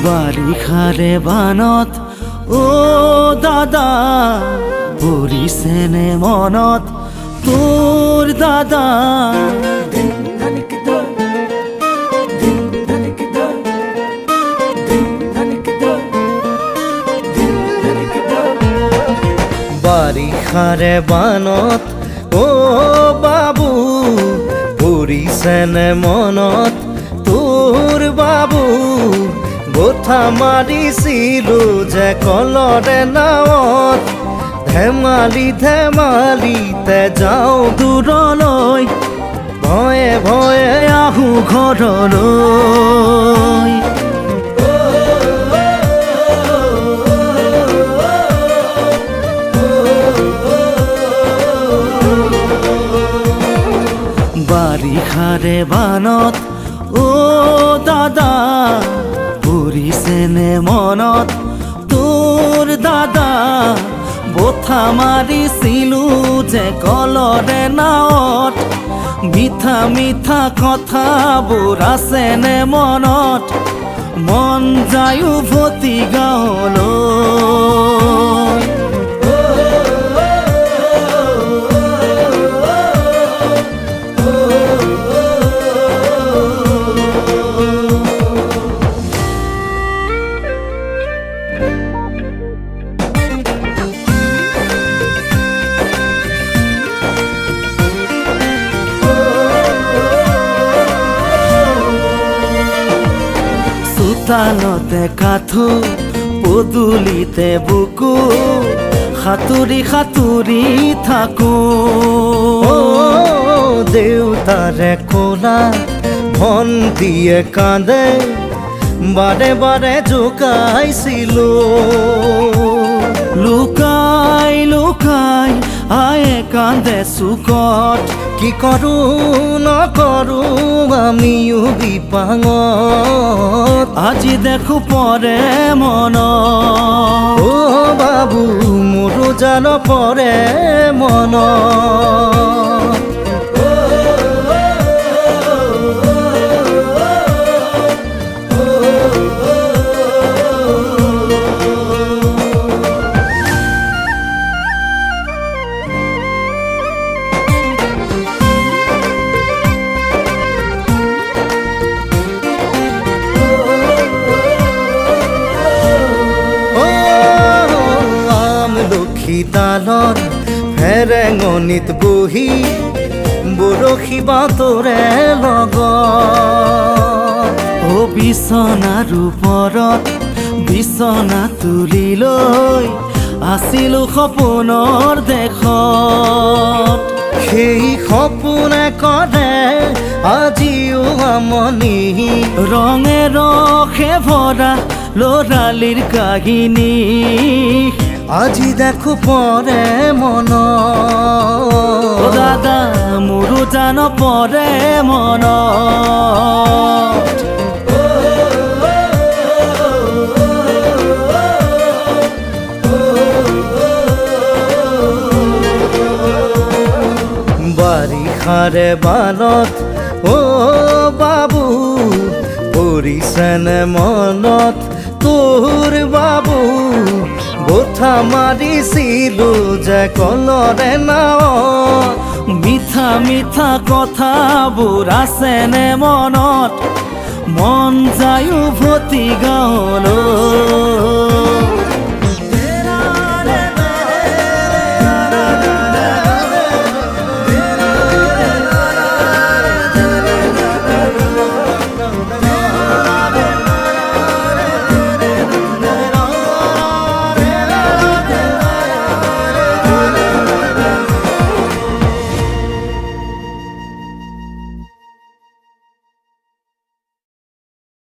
বাৰিষাৰে বানত অ দাদা পৰিছেনে মনত তোৰ দাদা বাৰিষাৰে বানত অ বাবু পৰিছেনে মনত তোৰ বাবু গোঠা মাৰিছিলো যে কলৰে নাৱত ধেমালি ধেমালিতে যাওঁ দূৰলৈ ভয়ে ভয়ে আহো ঘৰলৈ বাৰিষাৰে বানত অ দাদা পৰিছেনে মনত তোৰ দাদা বঠা মাৰিছিলো যে কলৰে নাৱত মিঠা মিঠা কথাবোৰ আছেনে মনত মন যায় উভতি গাঁৱলৈ চোতালতে কাঠো পদূলিতে বুকু সাঁতুৰি সাঁতুৰি থাকো দেউতাৰে কোলা ভণ্টিয়ে কান্দে বাৰে বাৰে জোকাইছিলো লুকাই লুকাই আয়ে কান্দে চুকত কি কৰো নকৰো আমিও বিপাঙত আজি দেখো পৰে মন অ বাবু মোৰো জান পৰে মন শীতালত ফেৰেঙনিত বহি বৰশী বাতৰে লগত অ বিচনাৰ ওপৰত বিচনা তুলি লৈ আছিলো সপোনৰ দেশত সেই সপোনে কৰে আজিও আমনি ৰঙে ৰসে ভৰা ল'ৰালিৰ কাহিনী আজি দেখো পৰে মন অ দাদা মোৰো জান পৰে মন বাৰিষাৰে বানত অ বাবু পৰিছেনে মনত তোৰ বাবু গোঠা মাৰিছিলো যে কলৰে নাৱত মিঠা মিঠা কথাবোৰ আছেনে মনত মন যায় উভতি গাঁৱলৈ।